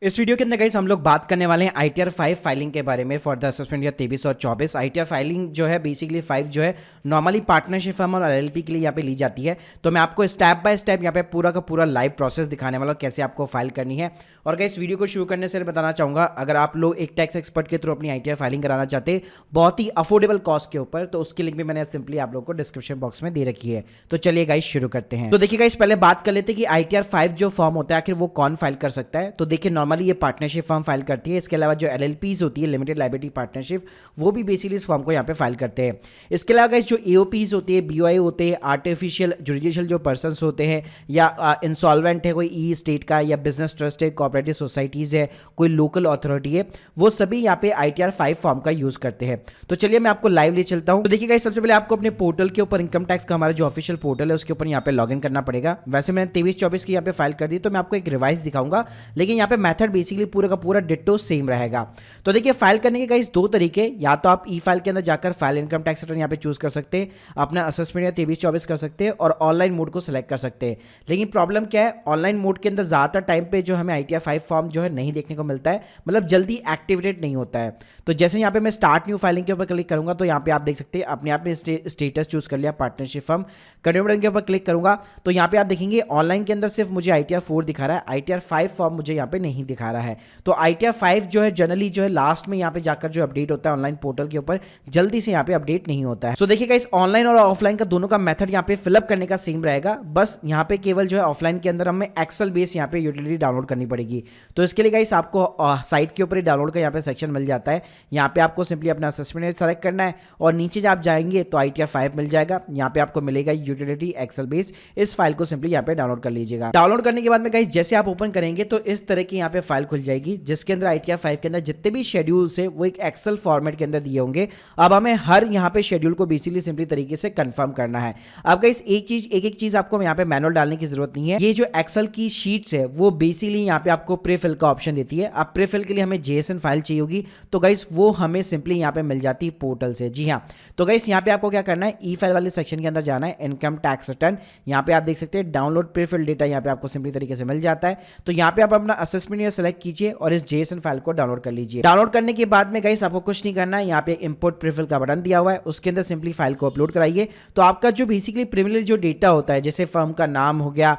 इस वीडियो के अंदर गाइस हम लोग बात करने वाले हैं ITR 5 फाइलिंग के बारे में फॉर द असेसमेंट ईयर 23 और 24। ITR फाइलिंग जो है बेसिकली 5 जो है नॉर्मली पार्टनरशिप फर्म और LLP के लिए यहाँ पे ली जाती है। तो मैं आपको स्टेप बाय स्टेप यहाँ पे पूरा का पूरा लाइव प्रोसेस दिखाने वाला हूँ कैसे आपको फाइल करनी है। और गाइस वीडियो को शुरू करने से बताना चाहूँगा, अगर आप लोग एक टैक्स एक्सपर्ट के थ्रू अपनी ITR फाइलिंग कराना चाहते हैं बहुत ही अफोर्डेबल कॉस्ट के ऊपर, तो उसकी लिंक भी मैंने सिंपली आप लोग को डिस्क्रिप्शन बॉक्स में दे रखी है। तो चलिए गाइस शुरू करते हैं। तो देखिए गाइस पहले बात कर लेते हैं कि ITR 5 जो फॉर्म होता है आखिर वो कौन फाइल कर सकता है। तो देखिए नॉर्मली ये पार्टनरशिप फर्म फाइल करती है। इसके अलावा जो LLPs होती है, लिमिटेड लायबिलिटी पार्टनरशिप, वो भी बेसिकली इस फॉर्म को यहाँ पे फाइल करते हैं। इसके अलावा गाइस जो AOPs होती है, BOI होते हैं, आर्टिफिशियल जुडिशियल जो पर्सन्स होते हैं, या इंसॉल्वेंट है कोई ई स्टेट का, या बिजनेस ट्रस्ट है, कोऑपरेटिव सोसाइटीज है, कोई लोकल अथॉरिटी है, वो सभी यहाँ पे ITR 5 फॉर्म का यूज करते हैं। तो चलिए मैं आपको लाइव ले चलता हूँ। तो देखिए गाइस सबसे पहले आपको अपने पोर्टल के ऊपर इनकम टैक्स का हमारा जो ऑफिशियल पोर्टल है उसके ऊपर यहाँ पे लॉगिन करना पड़ेगा। वैसे मैंने 23-24 की यहाँ पे फाइल कर दी, तो मैं आपको एक रिवाइज दिखाऊंगा, लेकिन यहाँ पे मेथड बेसिकली पूरा का पूरा डिट्टो सेम रहेगा। तो देखिए फाइल करने के गाइस दो तरीके, या तो आप ई फाइल के अंदर जाकर फाइल इनकम टैक्स रिटर्न यहाँ पे चूज कर सकते हैं, अपना असेसमेंट या 23-24 कर सकते हैं, और ऑनलाइन मोड को सिलेक्ट कर सकते हैं। लेकिन प्रॉब्लम क्या है, ऑनलाइन मोड के अंदर ज्यादातर टाइम पे जो हमें ITR 5 फॉर्म जो है नहीं देखने को मिलता है, मतलब जल्दी एक्टिवेट नहीं होता है। तो जैसे यहाँ पे मैं स्टार्ट न्यू फाइलिंग के ऊपर क्लिक करूंगा तो यहाँ पे आप देख सकते हैं अपने आप में स्टेटस चूज कर लिया पार्टनरशिप फर्म। कंटिन्यू बटन के ऊपर क्लिक करूंगा तो यहाँ पे आप देखेंगे ऑनलाइन के अंदर सिर्फ मुझे ITR 4 दिखा रहा है, ITR 5 फॉर्म मुझे यहाँ पे नहीं दिखा रहा है। तो ITR 5 जो है जनरली जो है लास्ट में यहाँ पे जाकर जो अपडेट होता है ऑनलाइन पोर्टल के ऊपर, जल्दी से यहाँ पे अपडेट नहीं होता है। सो देखिएगा इस ऑनलाइन और ऑफलाइन का दोनों का मेथड यहाँ पे फिलअप करने का सेम रहेगा, बस यहाँ पे केवल जो है ऑफलाइन के अंदर हमें एक्सेल बेस यहाँ पे यूटिलिटी डाउनलोड करनी पड़ेगी। तो इसके लिए गाइस आपको साइट के ऊपर ही डाउनलोड का यहाँ पे सेक्शन मिल जाता है। यहाँ पे आपको सिंपली अपना असेसमेंट सेलेक्ट करना है और नीचे जब आप जाएंगे तो ITR 5 मिल जाएगा। यहाँ पे आपको मिलेगा यूटिलिटी एक्सेल बेस, इस फाइल को सिंपली यहाँ पे डाउनलोड कर लीजिएगा। डाउनलोड करने के बाद में गाइस जैसे आप ओपन करेंगे तो इस तरह की यहाँ पे फाइल खुल जाएगी, जिसके अंदर ITR 5 के अंदर जितने भी शेड्यूल्स है वो एक एक्सेल फॉर्मेट के अंदर दिए होंगे। अब हमें हर यहाँ पे शेड्यूल को बेसिकली सिंपली तरीके से कंफर्म करना है। अब गाइस एक एक चीज आपको यहाँ पे मैनुअल डालने की जरूरत नहीं है। ये जो एक्सेल की शीट्स है वो बेसिकली यहाँ पे आपको प्रीफिल का ऑप्शन देती है। अब प्रीफिल के लिए हमें JSON फाइल चाहिए होगी, तो गाइस वो हमें सिंपली यहाँ पे मिल जाती है पोर्टल से। जी हाँ, तो गाइस यहाँ पे आपको क्या करना है, ई फाइल वाले सेक्शन के अंदर जाना है, इनकम टैक्स रिटर्न। यहाँ पे आप देख सकते हैं डाउनलोड प्रीफिल डेटा यहाँ पे आपको सिंपली तरीके से मिल जाता है। तो यहाँ पे आप अपना असेसमेंट ईयर सेलेक्ट कीजिए और इस JSON फाइल को डाउनलोड कर लीजिए। डाउनलोड करने के बाद में गाइस आपको कुछ नहीं करना है, यहाँ पे इंपोर्ट प्रीफिल का बटन दिया हुआ है, उसके अंदर सिंपली फाइल को अपलोड कराइए। तो आपका जो बेसिकली प्रीमिनरी जो डेटा होता है, जैसे फर्म का नाम हो गया,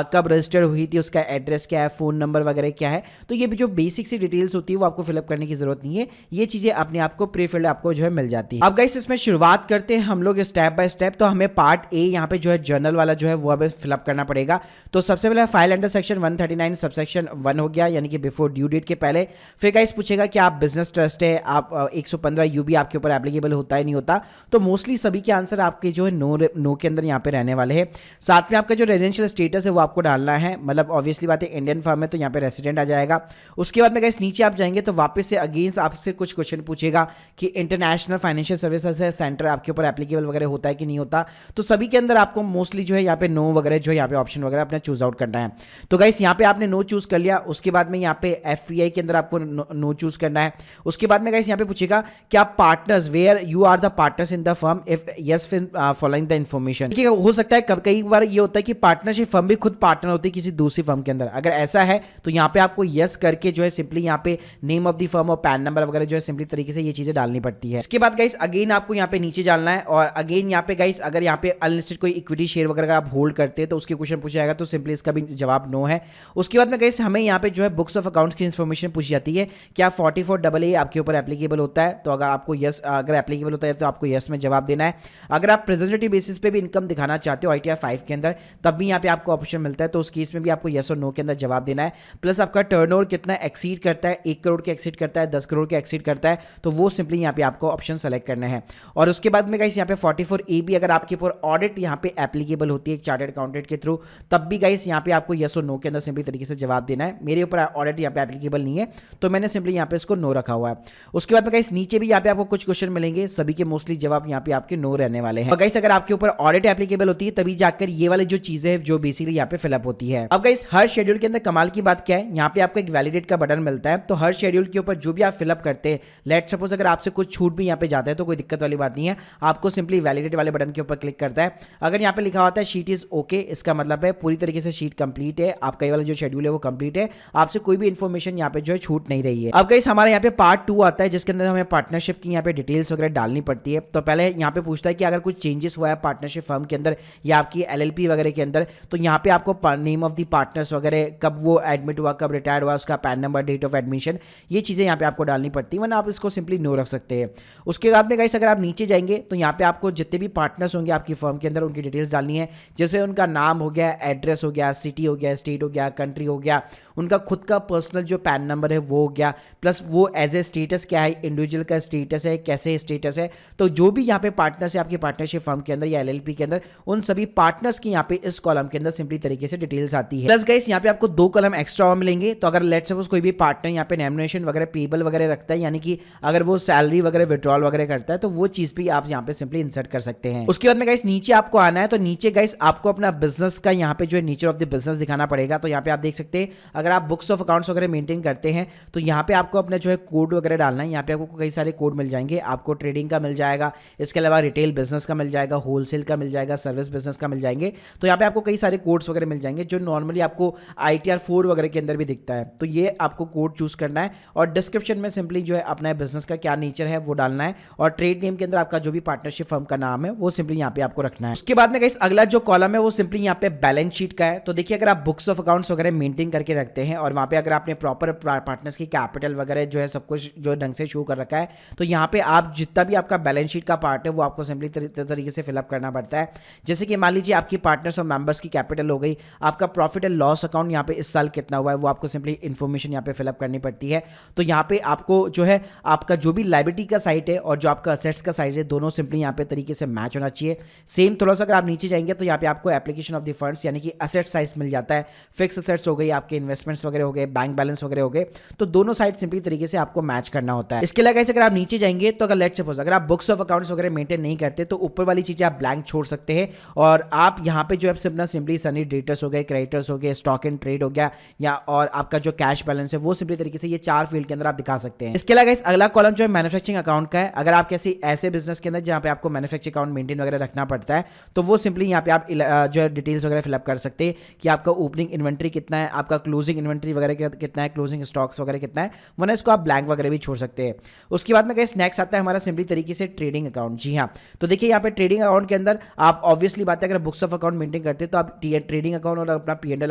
कब रजिस्टर्ड हुई थी, उसका एड्रेस क्या है, फोन नंबर वगैरह क्या है, तो ये भी जो बेसिक सी डिटेल्स होती है वो आपको फिलअप करने की जरूरत नहीं है। ये चीजें अपने आप को प्रीफिल्ड आपको जो है मिल जाती है। अब गाइस इसमें शुरुआत करते हैं हम लोग स्टेप बाय स्टेप। तो हमें पार्ट ए यहाँ पे जो है जर्नल वाला जो है वो हमें फिलअप करना पड़ेगा। तो सबसे पहले फाइल अंडर सेक्शन 139 सबसेक्शन 1 हो गया, यानी कि बिफोर ड्यू डेट के पहले। फिर गाइस पूछेगा कि आप बिजनेस ट्रस्ट है, आप 115 UB आपके ऊपर एप्लीकेबल होता है नहीं होता। तो मोस्टली सभी के आंसर आपके जो है नो के अंदर यहाँ पे रहने वाले हैं। साथ में आपका जो रेजिडेंशियल स्टेटस है वो आपको डालना है, मतलब ऑब्वियसली बात है इंडियन फर्म है तो यहाँ पे रेसिडेंट आ जाएगा। उसके बाद में गाइस नीचे आप जाएंगे तो वापस से अगेंस्ट आपसे कुछ क्वेश्चन पूछेगा कि इंटरनेशनल फाइनेंशियल सर्विसेज है, सेंटर आपके ऊपर एप्लीकेबल वगैरह होता है कि नहीं होता। तो सभी के अंदर आपको मोस्टली जो है यहाँ पे नो वगैरह जो है यहाँ पे ऑप्शन वगैरह अपना चूज आउट करना है। तो गाइस यहाँ पे आपने नो चूज कर लिया। उसके बाद में यहाँ पे FPI के अंदर आपको नो चूज करना है। उसके बाद में गाइस यहाँ पे पूछेगा कि आप partners, where you are the partners in the firm, if yes following the information. ठीक है, हो सकता है कई बार ये होता है कि पार्टनरशिप फर्म भी खुद पार्टनर होती है किसी दूसरी फर्म के अंदर। अगर ऐसा है तो यहाँ पे आपको यस करके जो है सिंपली यहाँ पे नेम ऑफ द फर्म और पैन नंबर वगैरह जो है सिंपली तरीके से ये चीजें डालनी पड़ती है। इसके बाद गाइस अगेन आपको यहाँ पे नीचे डालना है, और अगेन यहाँ पे गाइस अगर यहाँ पे अनलिस्टेड कोई इक्विटी शेयर वगैरह का आप होल्ड करते हैं तो उसके क्वेश्चन पूछा जाएगा, तो सिंपली इसका भी जवाब नो है। उसके बाद में गाइस हमें यहाँ पे जो है बुक्स ऑफ अकाउंट्स की इन्फॉर्मेशन पूछी जाती है, क्या 44AA आपके ऊपर एप्लीकेबल होता है। तो अगर आपको यस, अगर एप्लीकेबल होता है तो आपको यस में जवाब देना है। अगर आप प्रेजेंटेटिव बेसिस पे भी इनकम दिखाना चाहते हो ITR 5 के अंदर, तब भी यहाँ पे आपको ऑप्शन मिलता है, तो उस केस में भी आपको यस और नो के अंदर जवाब देना है। प्लस आपका टर्नओवर कितना एक्सीड करता है, 1 करोड़ के एक्सीड करता है, 10 करोड़ के एक्सीड करता है, तो वो सिंपली यहाँ पे आपको ऑप्शन सेलेक्ट करना है। और उसके बाद में गाइस यहाँ पे 44AB अगर आपके ऊपर ऑडिट यहाँ पे एप्लीकेबल होती है चार्टर्ड अकाउंटेंट के थ्रू, तब भी गाइस यहाँ पे आपको यस और नो के अंदर सिंपली तरीके से जवाब देना है। मेरे ऊपर ऑडिट यहाँ पे एप्लीकेबल नहीं है तो मैंने सिंपली यहाँ पे इसको नो रखा हुआ है। उसके बाद में गाइस नीचे भी यहाँ पे आपको कुछ क्वेश्चन मिलेंगे, सभी के मोस्टली जवाब यहाँ पे आपके नो रहने वाले हैं। गाइस अगर आपके ऊपर ऑडिट एप्लीकेबल होती है तभी जाकर ये वाली जो चीजें जो बेसिकली यहाँ पे फिलअप होती है। अब गाइस हर शेड्यूल के अंदर कमाल की बात क्या है, यहाँ पे आपको एक वैलिडेट का बटन मिलता है। तो हर शेड्यूल के ऊपर जो भी आप फिलअप करते हैं, लेट सपोज अगर आपसे कुछ छूट भी यहाँ पे जाता है तो कोई दिक्कत वाली बात नहीं है, आपको सिंपली वैलिडेट वाले बटन के ऊपर क्लिक करता है। अगर यहाँ पे लिखा होता है शीट इज ओके, इसका मतलब है पूरी तरीके से शीट कंप्लीट है, आपका ये वाला जो शेड्यूल है वो कंप्लीट है, आप आपसे कोई भी इन्फॉर्मेशन यहाँ पे जो है छूट नहीं रही है। अब गाइस हमारे यहाँ पे पार्ट 2 आता है जिसके अंदर हमें पार्टनरशिप की यहाँ पे डिटेल्स वगैरह डालनी पड़ती है। तो पहले यहाँ पे पूछता है कि अगर कुछ चेंजेस हुआ है पार्टनरशिप फर्म के अंदर या आपकी एलएलपी वगैरह के अंदर, तो यहाँ पे आपको नेम ऑफ द पार्टनर्स वगैरह, कब वो एडमिट हुआ, कब रिटायर्ड हुआ, उसका PAN number, date of admission, ये चीज़ें यहाँ पे आपको डालनी पड़ती है, वरना आप इसको सिंपली नो रख सकते हैं। उसके बाद में गाइस अगर आप नीचे जाएंगे तो यहाँ पे आपको जितने भी पार्टनर्स होंगे आपकी फर्म के अंदर उनकी डिटेल्स डालनी है, जैसे उनका नाम हो गया, एड्रेस हो गया, सिटी हो गया, स्टेट हो गया, कंट्री हो गया, उनका खुद का पर्सनल जो पैन नंबर है वो हो गया, प्लस वो एज ए स्टेटस क्या है, इंडिविजुअल का स्टेटस है, कैसे स्टेटस है। तो जो भी यहाँ पे पार्टनर्स है आपकी पार्टनरशिप फर्म के अंदर या एलएलपी के अंदर, उन सभी पार्टनर्स की यहाँ पे इस कॉलम के अंदर सिंपली तरीके से डिटेल्स आती है। प्लस गाइस यहाँ पे आपको 2 कॉलम एक्स्ट्रा और मिलेंगे। तो अगर लेट्स सपोज कोई भी पार्टनर यहाँ पे नॉमिनेशन वगैरह पेबल वगैरह रखता है, यानी कि अगर वो सैलरी वगैरह विड्रॉल वगैरह करता है, तो वो चीज भी आप यहाँ पे सिंपली इंसर्ट कर सकते हैं। उसके बाद में गाइस नीचे आपको आना है, तो नीचे गाइस आपको अपना बिजनेस का यहाँ पे जो है नेचर ऑफ द बिजनेस दिखाना पड़ेगा। तो यहाँ पे आप देख सकते हैं अगर आप बुक्स ऑफ अकाउंट्स वगैरह मेंटेन करते हैं तो यहाँ पे आपको अपना जो है कोड वगैरह डालना है। यहाँ पे आपको कई सारे कोड मिल जाएंगे, आपको ट्रेडिंग का मिल जाएगा, इसके अलावा रिटेल बिजनेस का मिल जाएगा, होलसेल का मिल जाएगा, सर्विस बिजनेस का मिल जाएंगे। तो यहाँ पे आपको कई सारे कोड्स वगैरह मिल जाएंगे जो नॉर्मली आपको ITR 4 वगैरह के अंदर भी दिखता है। तो ये आपको कोड चूज करना है और डिस्क्रिप्शन में सिंपली जो है अपना बिजनेस का क्या नेचर है वो डालना है, और ट्रेड नेम के अंदर आपका जो भी पार्टनरशिप फर्म का नाम है वो सिंपली यहाँ पे आपको रखना है। उसके बाद में गाइस अगला जो कॉलम है वो सिंपली यहाँ पे बैलेंस शीट का है। तो देखिए अगर आप बुक्स ऑफ अकाउंट्स वगैरह मेंटेन करके रखते हैं और वहाँ पे अगर आपने प्रॉपर पार्टनर्स की कैपिटल वगैरह जो है सब कुछ जो ढंग से शो कर रखा है, तो यहाँ पे आप जितना भी आपका बैलेंस शीट का पार्ट है वो आपको सिंपली तरीके से फिलअप करना पड़ता है। जैसे कि मान लीजिए आपकी पार्टनर्स और मेंबर्स की कैपिटल हो गई, आपका प्रॉफिट एंड लॉस अकाउंट यहाँ पे इस साल कितना हुआ है वो आपको सिंपली इन्फॉर्मेशन यहाँ पे फिलअप करनी पड़ती है। तो यहाँ पे आपको जो है आपका जो भी लायबिलिटी का साइड है और जो आपका असेट्स का साइड है दोनों सिंपली यहाँ पे तरीके से मैच होना चाहिए। सेम थोड़ा सा अगर आप नीचे जाएंगे तो यहाँ पे आपको एप्लीकेशन ऑफ द फंड्स यानी कि असेट साइज मिल जाता है, फिक्स असेट्स हो गई, आपके इन्वेस्टमेंट्स वगैरह हो गए, बैंक बैलेंस वगैरह हो गए, तो दोनों साइड सिंपली तरीके से आपको मैच करना होता है। इसके अलावा अगर आप नीचे जाएंगे तो अगर लेट्स सपोज अगर आप बुक्स ऑफ अकाउंट्स वगैरह मेंटेन नहीं करते तो ऊपर वाली चीजें आप ब्लैंक छोड़ सकते हैं और आप यहाँ पे जो है अपना सिंपली सनी डेटर्स हो गए, क्रेडिटर्स हो गए, स्टॉक एंड ट्रेड हो गया, या और आपका जो कैश बैलेंस है वो सिंपली तरीके से ये 4 फील्ड के अंदर आप दिखा सकते हैं। इसके अलावा अगला कॉलम जो है मैन्युफैक्चरिंग अकाउंट का है। अगर आप कैसे ऐसे बिजनेस के अंदर जहाँ पे आपको मैन्युफैक्चरिंग अकाउंट मेंटेन वगैरह रखना पड़ता है तो वो सिंपली यहाँ पे आप जो है डिटेल्स वगैरह फिलअप कर सकते हैं कि आपका ओपनिंग इन्वेंट्री कितना है, आपका क्लोजिंग इन्वेंट्री वगैरह कितना है, क्लोजिंग स्टॉक्स वगैरह कितना है, वरना इसको आप ब्लैंक वगैरह भी छोड़ सकते हैं। उसके बाद में गाइस नेक्स्ट आता है हमारा सिंपली तरीके से ट्रेडिंग अकाउंट। जी हाँ, तो देखिए यहाँ पे ट्रेडिंग अकाउंट के अंदर आप ऑब्वियसली बात है अगर बुक्स ऑफ अकाउंट मेंटेन करते हैं तो आप ट्रेडिंग अकाउंट और अपना P&L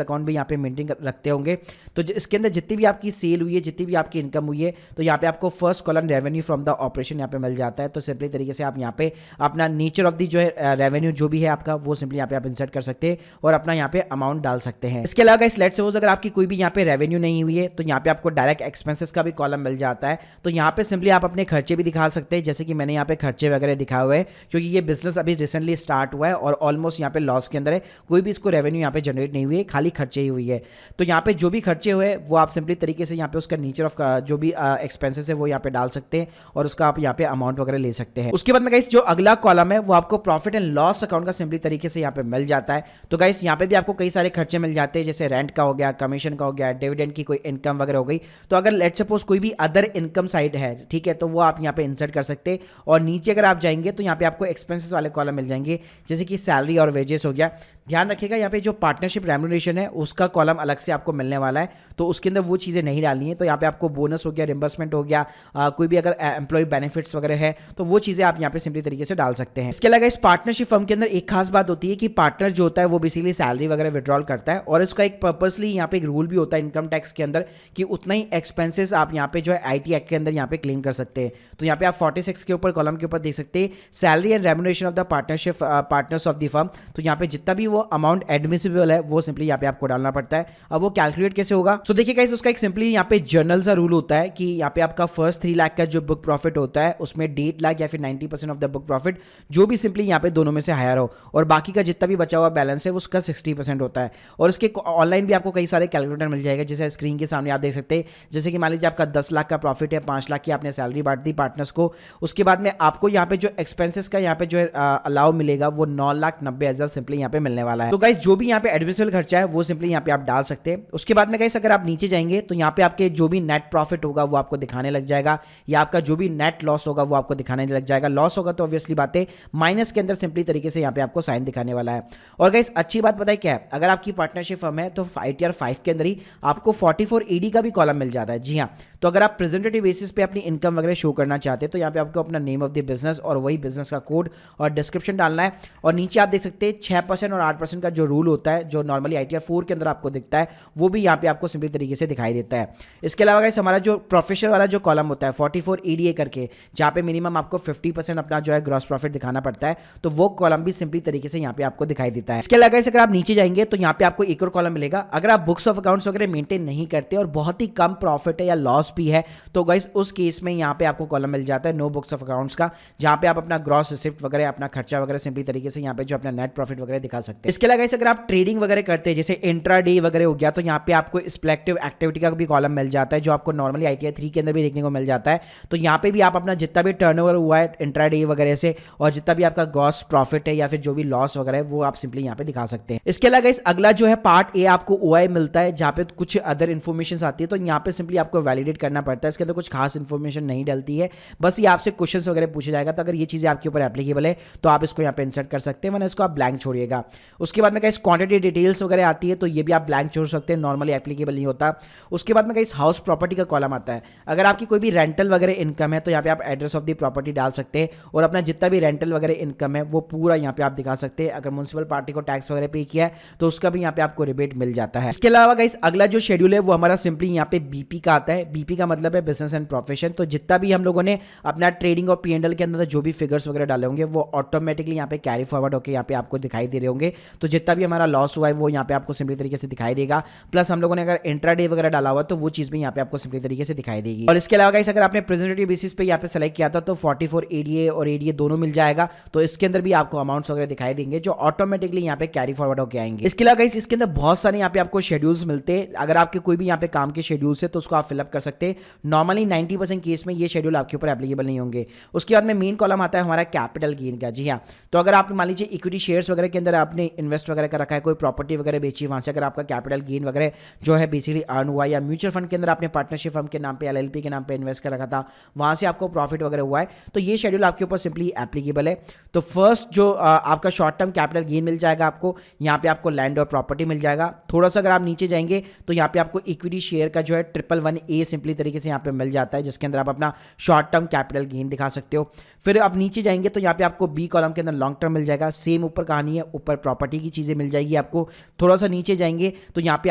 अकाउंट भी यहाँ पे मेंटेन रखते होंगे। तो इसके अंदर जितनी भी आपकी सेल हुई है, जितनी भी आपकी इनकम हुई है, तो यहाँ पे आपको first column revenue from the operation यहाँ पे मिल जाता है। तो सिंपली तरीके से आप यहाँ पे अपना नेचर ऑफ दी जो है रेवेन्यू जो भी है आपका वो सिंपली यहाँ पे आप इंसर्ट कर सकते हैं और अपना यहाँ पे अमाउंट डाल सकते हैं। इसके अलावा गाइस लेट्स सपोज अगर आपकी कोई भी यहाँ पे रेवेन्यू नहीं हुई है तो यहाँ पे आपको डायरेक्ट एक्सपेंसेस का भी कॉलम मिल जाता है। तो यहाँ पे सिंपली आप अपने खर्चे भी दिखा सकते हैं, जैसे कि मैंने यहाँ पे खर्चे वगैरह दिखाए हुए हैं क्योंकि ये बिजनेस अभी रिसेंटली स्टार्ट हुआ है और ऑलमोस्ट यहाँ पे लॉस के अंदर है, कोई भी इसको रेवेन्यू यहाँ पे जनरेट नहीं हुई है, खाली खर्चे ही हुई है। तो यहाँ पे जो भी खर्चे हुए वो आप सिंपली तरीके से यहाँ पे उसका नेचर ऑफ जो भी एक्सपेंसेस है वो यहाँ पे डाल सकते हैं और उसका आप यहाँ पे अमाउंट वगैरह ले सकते हैं। उसके बाद में गाइस जो अगला कॉलम है वो आपको प्रॉफिट एंड लॉस अकाउंट का सिंपली तरीके से यहाँ पे मिल जाता है। तो गाइस यहाँ पे भी आपको कई सारे खर्चे मिल जाते हैं, जैसे रेंट का हो गया, कमीशन का हो गया, डिविडेंड की कोई इनकम वगैरह हो गई। तो अगर लेट सपोज कोई भी अदर इनकम साइड है, ठीक है, तो वो आप यहाँ पे इंसर्ट कर सकते हैं। और नीचे अगर आप जाएंगे तो यहाँ पे आपको एक्सपेंसेस वाले कॉलम मिल जाएंगे, जैसे कि सैलरी और वेजेस हो गया। ध्यान रखिएगा यहाँ पे जो पार्टनरशिप रेम्यूनरेशन है उसका कॉलम अलग से आपको मिलने वाला है, तो उसके अंदर वो चीज़ें नहीं डालनी है। तो यहाँ पे आपको बोनस हो गया, रिम्बर्समेंट हो गया, कोई भी अगर एम्प्लॉय बेनिफिट्स वगैरह है तो वो चीज़ें आप यहाँ पे सिंपली तरीके से डाल सकते हैं। इसके अलावा इस पार्टनरशिप फर्म के अंदर एक खास बात होती है कि पार्टनर जो होता है वो बेसिकली सैलरी वगैरह विड्रॉल करता है और इसका एक पर्पसली यहाँ पे एक रूल भी होता है इनकम टैक्स के अंदर कि उतना ही एक्सपेंसेस आप यहाँ पे जो है IT एक्ट के अंदर यहाँ पे क्लेम कर सकते हैं। तो यहाँ पे आप 46 के ऊपर कॉलम के ऊपर देख सकते हैं salary and remuneration of the partnership partners of the firm. तो यहाँ पे जितना भी वो अमाउंट एडमिसिबल है वो सिंपली यहाँ पे आपको डालना पड़ता है। अब वो कैलकुलेट कैसे होगा, सो देखिए गाइस उसका एक सिंपली यहाँ पे जर्नल सा रूल होता है कि यहाँ पे आपका फर्स्ट 3 लाख का जो बुक प्रॉफिट होता है उसमें 1.5 लाख या फिर 90% ऑफ द बुक प्रॉफिट जो भी सिंपली यहाँ पे दोनों में से हायर हो और बाकी का जितना भी बचा हुआ बैलेंस है उसका 60% होता है। और इसके ऑनलाइन भी आपको कई सारे कैलकुलेटर मिल जाएगा, जैसे स्क्रीन के सामने आप देख सकते हैं। जैसे कि मान लीजिए आपका 10 लाख का प्रॉफिट है, 5 लाख की आपने सैलरी बांट दी पार्टनर्स को, उसके बाद में आपको यहाँ पे जो एक्सपेंसेस का यहाँ पे जो अलाउ मिलेगा वो 9,90,000 सिंपली यहाँ पे मिलने वाला है। तो गाइस जो भी यहाँ पे एडमिसिबल खर्चा है वो सिंपली यहाँ पे आप डाल सकते हैं। उसके बाद में गाइस अगर आप नीचे जाएंगे तो यहाँ पे आपके जो भी नेट प्रॉफिट होगा वो आपको दिखाने लग जाएगा, या आपका जो भी नेट लॉस होगा वो आपको दिखाने लग जाएगा। लॉस होगा तो ऑब्वियसली बात है माइनस के अंदर सिंपली तरीके से यहाँ पे आपको साइन दिखाने वाला है। और गाइस अच्छी बात पता है क्या है, अगर आपकी पार्टनरशिप फर्म है तो ITR 5 के अंदर ही ही आपको 44 ईडी का भी कॉलम मिल जाता है। जी हाँ, तो अगर आप प्रेजेंटेटिव बेसिस पे अपनी इनकम वगैरह शो करना चाहते हैं तो यहाँ पे आपको अपना नेम ऑफ द बिजनेस और वही बिजनेस का कोड और डिस्क्रिप्शन डालना है। और नीचे आप देख सकते हैं 6% और 8% का जो रूल होता है जो नॉर्मली ITR 4 के अंदर आपको दिखता है वो भी यहाँ पे आपको सिंपली तरीके से दिखाई देता है। इसके अलावा गाइस हमारा जो प्रोफेशनल वाला जो कॉलम होता है 44 EDA करके, जहाँ पे मिनिमम आपको 50% अपना जो है ग्रॉस प्रॉफिट दिखाना पड़ता है, तो वो कॉलम भी सिंपली तरीके से यहाँ पे आपको दिखाई देता है। इसके अलावा गाइस अगर आप नीचे जाएंगे तो यहाँ पे आपको एक और कॉलम मिलेगा। अगर आप बुक्स ऑफ अकाउंट्स वगैरह मेंटेन नहीं करते और बहुत ही कम प्रॉफिट है या लॉस भी है तो गाइस उस केस में यहाँ पे आपको कॉलम मिल जाता है नो बुक्स ऑफ अकाउंट्स का, जहाँ पे आप अपना ग्रॉस रिसिप्ट वगैरह अपना खर्चा वगैरह सिंपली तरीके से यहाँ पे जो अपना नेट प्रॉफिट वगैरह दिखा सकते हैं। इसके अलावा गाइस अगर आप ट्रेडिंग वगैरह करते हैं जैसे इंट्राडे वगैरह हो गया तो यहाँ पे आपको सिलेक्टिव एक्टिविटी का भी कॉलम मिल जाता है जो आपको नॉर्मली ITR 3 के अंदर भी देखने को मिल जाता है। तो यहाँ पे भी आप अपना जितना भी टर्नओवर हुआ है इंट्राडे वगैरह से और जितना भी आपका ग्रॉस प्रॉफिट है या फिर जो भी लॉस वगैरह है वो आप सिंपली यहाँ पे दिखा सकते हैं। इसके अलावा गाइस अगला जो है पार्ट ए आपको OI मिलता है जहाँ पे कुछ अदर इन्फॉर्मेशन आती है, तो यहाँ पे सिंपली आपको वैलिडेट करना पड़ता है। इसके अंदर कुछ खास इन्फॉर्मेशन नहीं डलती है, बस ये आपसे क्वेश्चंस वगैरह पूछा जाएगा। तो अगर ये चीज़ें आपके ऊपर एप्लीकेबल है तो आप इसको यहाँ पे इंसर्ट कर सकते हैं, वरना इसको आप ब्लैंक छोड़िएगा। उसके बाद में गाइस क्वांटिटी डिटेल्स वगैरह आती है तो ये भी आप ब्लैंक छोड़ सकते हैं, नॉर्मली एप्लीकेबल नहीं होता। उसके बाद में गाइस हाउस प्रॉपर्टी का कॉलम आता है। अगर आपकी कोई भी रेंटल वगैरह इनकम है तो यहाँ पे आप एड्रेस ऑफ द प्रॉपर्टी डाल सकते हैं और अपना जितना भी रेंटल वगैरह इनकम है वो पूरा यहाँ पे आप दिखा सकते हैं। अगर म्युनिसिपल पार्टी को टैक्स वगैरह पे किया है तो उसका भी यहाँ पे आपको रिबेट मिल जाता है। इसके अलावा गाइस अगला जो शेड्यूल है वो हमारा सिंपली यहाँ पे BP का आता है। BP का मतलब है बिजनेस एंड प्रोफेशन। तो जितना भी हम लोगों ने अपना ट्रेडिंग और P&L के अंदर जो भी फिगर्स वगैरह डाले होंगे वो ऑटोमेटिकली यहाँ पे कैरी फॉरवर्ड होकर यहाँ पे आपको दिखाई दे रहे होंगे। तो जितना भी हमारा लॉस हुआ है वो यहाँ पे आपको सिंपली तरीके से दिखाई देगा। प्लस हम लोगों ने अगर इंट्राडे वगैरह डाला हुआ तो वो चीज़ भी यहाँ पे आपको सिंपली तरीके से दिखाई देगी। और इसके अलावा गाइस अगर आपने प्रेजेंटेटिव बेसिस पे यहाँ पे सेलेक्ट किया था तो 44 EDA और ADA दोनों मिल जाएगा, तो इसके अंदर भी आपको अमाउंट्स वगैरह दिखाई देंगे जो ऑटोमेटिकली यहाँ पे कैरी फॉरवर्ड होकर आएंगे। इसके अलावा गाइस इसके अंदर बहुत सारे यहाँ पे आपको शेड्यूल्स मिलते हैं। अगर आपके कोई भी यहाँ पे काम के शेड्यूल्स है तो उसको आप फिलअप कर सकते हैं। नॉर्मली 90% केस में ये शेड्यूल आपके ऊपर एप्लीकेबल नहीं होंगे। उसके बाद में मेन कॉलम आता है हमारा कैपिटल गेन का। जी हाँ, तो अगर आप मान लीजिए इक्विटी शेयर्स वगैरह के अंदर आपने इन्वेस्ट वगैरह कर रखा है, कोई प्रॉपर्टी वगैरह बेची, वहाँ से अगर आपका कैपिटल गेन वगैरह जो है बेसिकली अर्न हुआ, या म्यूचुअल फंड के अंदर आपने पार्टनरशिप फर्म के नाम पे LLP के नाम पे इन्वेस्ट कर रखा था, वहाँ से आपको प्रॉफिट वगैरह हुआ है, तो ये शेड्यूल आपके ऊपर सिंपली एप्लीकेबल है। तो फर्स्ट जो आपका शॉर्ट टर्म कैपिटल गेन मिल जाएगा आपको, यहाँ पे आपको लैंड और प्रॉपर्टी मिल जाएगा। थोड़ा सा अगर आप नीचे जाएंगे तो यहाँ पे आपको इक्विटी शेयर का जो है 111A सिंपली तरीके से यहाँ पे मिल जाता है, जिसके अंदर आप अपना शॉर्ट टर्म कैपिटल गेन दिखा सकते हो। फिर आप नीचे जाएंगे तो यहाँ पे आपको B कॉलम के अंदर लॉन्ग टर्म मिल जाएगा। सेम ऊपर कहानी है, ऊपर प्रॉपर्टी की चीज़ें मिल जाएगी आपको। थोड़ा सा नीचे जाएंगे तो यहाँ पे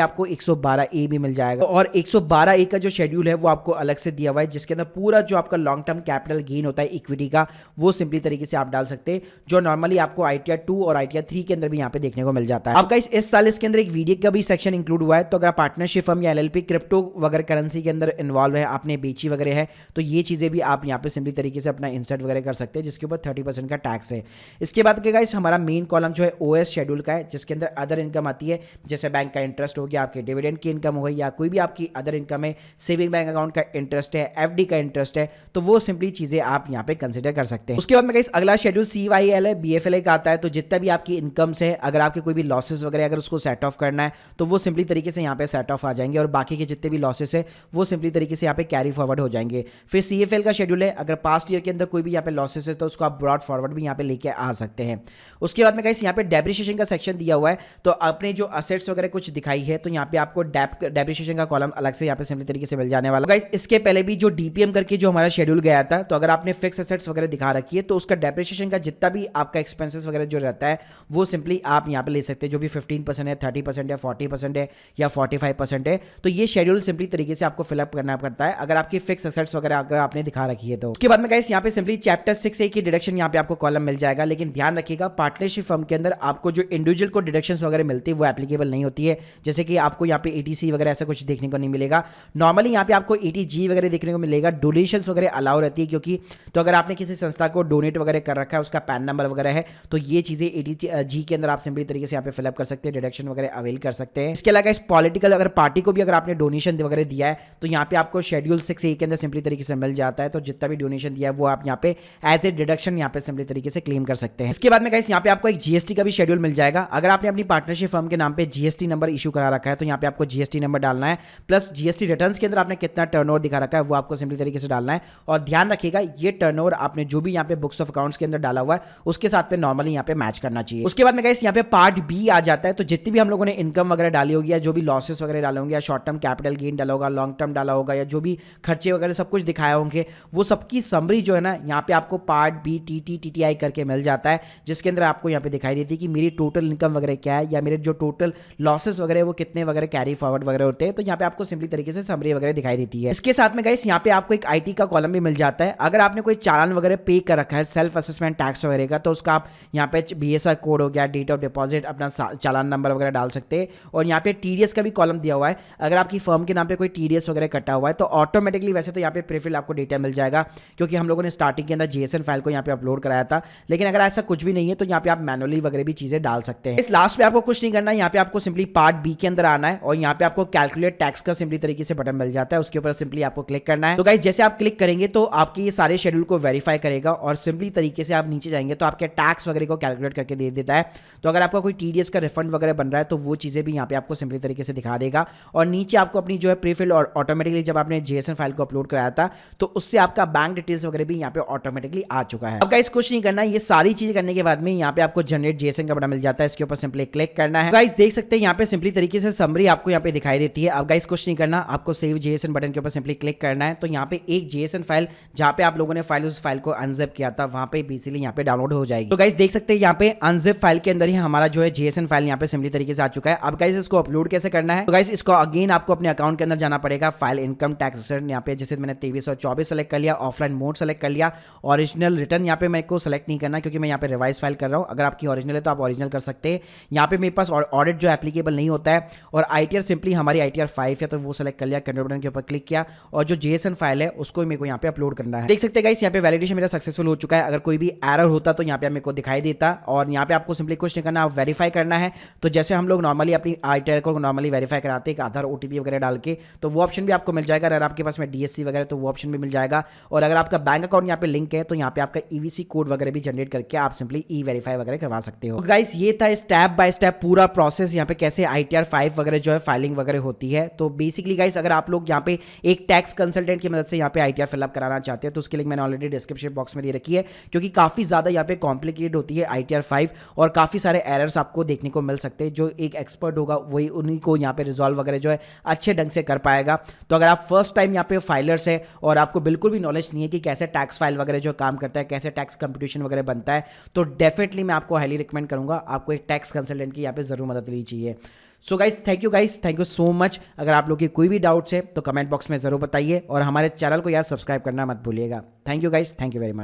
आपको 112A भी मिल जाएगा, और 112A का जो शेड्यूल है वो आपको अलग से दिया हुआ है, जिसके अंदर पूरा जो आपका लॉन्ग टर्म कैपिटल गेन होता है इक्विटी का वो सिंपली तरीके से आप डाल सकते हैं, जो नॉर्मली आपको ITR 2 और ITR 3 के अंदर भी यहाँ पे देखने को मिल जाता है। आपका इस साल इसके अंदर एक वीडियो का भी सेक्शन इंक्लूड हुआ है, तो अगर पार्टनरशिप फर्म या LLP क्रिप्टो वगैरह करेंसी के अंदर इन्वॉल्व है, आपने बेची वगैरह है, तो ये चीज़ें भी आप यहाँ पे सिंपली तरीके से अपना इंसर्ट वगैरह कर सकते हैं, जिसके ऊपर 30% का टैक्स है। इसके बाद क्या गाइस हमारा मेन कॉलम जो है OS शेड्यूल का है, जिसके अंदर अदर इनकम आती है, जैसे बैंक का इंटरेस्ट हो गया, आपके डिविडेंड की इनकम हो गई, या कोई भी आपकी अदर इनकम है, सेविंग बैंक अकाउंट का इंटरेस्ट है, FD का इंटरेस्ट है, तो वो सिंपली चीज़ें आप यहाँ पे कंसिडर कर सकते हैं। उसके बाद में गाइस अगला शेड्यूल CYL है, BFLA का आता है। तो जितना भी आपकी इनकम से अगर आपके कोई भी लॉसेस वगैरह अगर उसको सेट ऑफ करना है तो वो सिंपली तरीके से यहाँ पे सेट ऑफ आ जाएंगे, और बाकी के जितने भी लॉसेस है वो सिंपली तरीके से यहाँ पे कैरी फॉरवर्ड हो जाएंगे। फिर CFL का शेड्यूल है, अगर पास्ट ईयर के अंदर कोई भी यहाँ पे लॉसेस है तो उसको आप ब्रॉड फॉरवर्ड भी यहाँ पे लेके आ सकते हैं। उसके बाद में गाइस यहाँ पे डेप्रिसिएशन का सेक्शन दिया हुआ है, तो आपने जो असेट्स वगैरह कुछ दिखाई है तो यहाँ पे आपको डेप्रिसिएशन का कॉलम अलग से यहाँ पे सिंपली तरीके से मिल जाने वाला। गाइस इसके पहले भी जो DPM करके जो हमारा शेड्यूल गया था, तो अगर आपने फिक्स असेट्स वगैरह दिखा रखी है तो उसका डेप्रिसिएशन का जितना भी आपका एक्सपेंसेस वगैरह जो रहता है वो सिंपली आप यहाँ पे ले सकते हैं, जो भी 15% है, 30% है, 40% है या 45% है। तो ये शेड्यूल सिंपली तरीके से आपको फिलअप करना पड़ता है अगर आपकी फिक्स असेट्स वगैरह अगर आपने दिखा रखी है तो। उसके बाद में गाइस यहाँ पे सिंपली चैप्टर 6A की डिडक्शन यहाँ पे आपको कॉलम मिल जाएगा, लेकिन ध्यान रखिएगा पार्टनरशिप फर्म के अंदर आपको जो इंडिविजुअल को डिडक्शंस वगैरह मिलती है वो एप्लीकेबल नहीं होती है। जैसे कि आपको यहाँ पे ETC वगैरह ऐसा कुछ देखने को नहीं मिलेगा। नॉर्मली यहाँ पे आपको ETG वगैरह देखने को मिलेगा, डोनेशंस वगैरह अलाउ रहती है, क्योंकि तो अगर आपने किसी संस्था को डोनेट वगैरह कर रखा है, उसका पैन नंबर वगैरह है, तो ये चीज़ें ETG के अंदर आप सिंपली तरीके से यहाँ पे फिलअप कर सकते हैं, डिडक्शन वगैरह अवेल कर सकते हैं। इसके अलावा इस पॉलिटिकल अगर पार्टी को भी अगर आपने डोनेशन वगैरह दिया है तो यहाँ पे आपको शेड्यूल 6A के अंदर सिंपली तरीके से मिल जाता है, तो जितना भी डोनेशन दिया है वो आप यहाँ पे एज ए डिडक्शन यहाँ पे सिंपली तरीके से क्लेम कर सकते हैं। इसके बाद में गाइस यहाँ पे आपको एक GST का भी शेड्यूल मिल जाएगा। अगर आपने अपनी पार्टनरशिप फर्म के नाम पे GST नंबर इशू करा रखा है तो यहाँ पे आपको GST नंबर डालना है, प्लस GST रिटर्न्स के अंदर आपने कितना टर्नओवर दिखा रखा है वो आपको सिंपली तरीके से डालना है। और ध्यान रखिएगा ये टर्नओवर आपने जो भी यहाँ पे बुक्स ऑफ अकाउंट्स के अंदर डाला हुआ है उसके साथ पे नॉर्मली यहाँ पे मैच करना चाहिए। उसके बाद में गाइस यहाँ पे पार्ट B आ जाता है, तो जितनी भी हम लोगों ने इनकम वगैरह डाली होगी या जो भी भी लॉसेस वगैरह डाले होंगे या शॉर्ट टर्म कैपिटल गेन डाला होगा, लॉन्ग टर्म डाला होगा या जो भी खर्चे वगैरह सब कुछ दिखाए होंगे, वो सबकी समरी जो है ना यहाँ पे आपको पार्ट बी TTTTI करके मिल जाता है, जिसके अंदर आपको यहाँ पे दिखाई देती है कि मेरी टोटल इनकम वगैरह क्या है या मेरे जो टोटल लॉसेस वगैरह वो कितने वगैरह कैरी फॉरवर्ड वगैरह होते हैं। तो यहाँ पे आपको सिंपली तरीके से समरी वगैरह दिखाई देती है। इसके साथ में गाइस यहाँ पे आपको एक IT का कॉलम भी मिल जाता है। अगर आपने कोई चालान वगैरह पे कर रखा है सेल्फ असेसमेंट टैक्स वगैरह का, तो उसका आप यहाँ पे BSR कोड हो गया, डेट ऑफ डिपॉजिट, अपना चालान नंबर वगैरह डाल सकते हैं। और यहाँ पे TDS का भी कॉलम दिया हुआ है। अगर आपकी फर्म के नाम पे कोई TDS वगैरह कटा हुआ है तो ऑटोमेटिकली वैसे तो यहाँ पे प्रीफिल आपको डेटा मिल जाएगा, क्योंकि हम लोगों ने स्टार्टिंग के अंदर JSN फाइल को यहाँ पे अपलोड कराया था। लेकिन अगर ऐसा कुछ भी नहीं है तो यहाँ पे आप मैनुअली वगैरह भी चीजें डाल सकते हैं। इस लास्ट पे आपको कुछ नहीं करना है, यहाँ पे आपको सिंपली पार्ट बी के अंदर आना है और यहाँ पे आपको कैलकुलेट टैक्स का सिंपली तरीके से बटन मिल जाता है, उसके ऊपर सिंपली आपको क्लिक करना है। तो गाइस जैसे आप क्लिक करेंगे तो आपके ये सारे शेड्यूल को वेरीफाई करेगा और सिंपली तरीके से आप नीचे जाएंगे तो आपके टैक्स वगैरह को कैलकुलेट करके दे देता है। तो अगर आपका कोई TDS का रिफंड वगैरह बन रहा है तो वो चीजें भी यहाँ पे आपको सिंपली तरीके से दिखा देगा। और नीचे आपको अपनी जो है प्रीफिल और ऑटोमेटिकली जब आपने JSN फाइल को अपलोड कराया था तो उससे आपका बैंक डिटेल्स वगैरह भी यहाँ पे ऑटोमेटिकली आ चुका है। अब गाइस कुछ नहीं करना है, ये सारी चीजें करने के बाद में यहाँ पे आपको जनरेट JSN का बटन मिल जाता है, इसके ऊपर सिंपली क्लिक करना है। गाइस देख सकते हैं यहाँ पे सिंपली तरीके से समरी आपको यहाँ पे दिखाई देती है। अब गाइस कुछ नहीं करना, आपको सेव JSN बटन के ऊपर सिंपली क्लिक करना है। तो यहाँ पे एक JSN फाइल जहाँ पे आप लोगों ने फाइल उस फाइल को अनजिप किया था वहां पे बेसिकली यहाँ पे डाउनलोड हो जाएगी। तो गाइस देख सकते हैं यहाँ पे अनजिप फाइल के अंदर ही हमारा जो है JSN फाइल यहाँ पे सिंपली तरीके से आ चुका है। अब गाइस इसको अपलोड कैसे करना है, तो गाइस इसको अगेन आपको अपने अकाउंट के अंदर जाना पड़ेगा, फाइल इनकम टैक्स रिटर्न यहाँ पे जैसे मैंने 23 और 24 सेलेक्ट कर लिया, ऑफलाइन मोड सेलेक्ट कर लिया, ओरिजिनल रिटर्न यहाँ पे मेरे को सेलेक्ट नहीं करना क्योंकि मैं यहाँ पे रिवाइज फाइल कर रहा हूँ। अगर आपकी ओरिजिनल है तो आप ओरिजिनल कर सकते हैं। यहाँ पे मेरे पास ऑडिट जो एप्लीकेबल नहीं होता है और ITR सिंपली हमारी ITR 5 है तो वो सेलेक्ट कर लिया, कंट्रोल बटन के ऊपर क्लिक किया और जो JSN फाइल है उसको मेरे को यहाँ पे अपलोड करना है। देख सकते हैं गाइस यहाँ पे वैलिडेशन मेरा सक्सेसफुल हो चुका है। अगर कोई भी एरर होता तो यहाँ पे मेरे को दिखाई देता और यहाँ पे आपको सिंपली कुछ नहीं करना, आप वेरीफाई करना है। तो जैसे हम लोग नॉर्मली अपनी ITR को नॉर्मली वेरीफाई कराते हैं आधार OTP वगैरह डाल के, तो वो ऑप्शन भी आपको मिल जाएगा। अगर आपके पास में DSC वगैरह तो वो ऑप्शन भी मिल जाएगा। और अगर आपका बैंक अकाउंट यहाँ पे लिंक है तो यहाँ पे आपका EVC कोड वगैरह भी जनरेट करके आप सिंपली E-वेरीफाई वगैरह करवा सकते हो। तो गाइस ये था स्टेप बाय स्टेप पूरा प्रोसेस यहाँ पे कैसे ITR 5 वगैरह जो है फाइलिंग वगैरह होती है। तो बेसिकली गाइस अगर आप लोग यहाँ पे एक टैक्स कंसल्टेंट की मदद से यहाँ पे ITR फिलअप कराना चाहते हैं तो उसके लिंक मैंने ऑलरेडी डिस्क्रिप्शन बॉक्स में दे रखी है, क्योंकि काफी ज्यादा यहाँ पे कॉम्प्लिकेटेड होती है ITR 5 और काफी सारे एरर्स आपको देखने को मिल सकते हैं। जो एक एक्सपर्ट होगा वही उन्हीं को यहाँ पे रिजॉल्व वगैरह जो है अच्छे ढंग से कर पाएगा। तो अगर आप फर्स्ट टाइम यहाँ पे फाइलर्स है और आपको बिल्कुल भी नॉलेज नहीं है कि कैसे टैक्स फाइल वगैरह जो काम करता है, कैसे टैक्स कंप्यूटेशन वगैरह बनता है, तो डेफिनेटली मैं आपको हाईली रिकमेंड करूंगा आपको एक टैक्स कंसल्टेंट की यहाँ पे जरूर मदद लेनी चाहिए। So guys thank you so much. अगर आप लोग की कोई भी डाउट्स है तो कमेंट बॉक्स में जरूर बताइए और हमारे चैनल को यार सब्सक्राइब करना मत भूलिएगा। Thank you guys, thank you very much.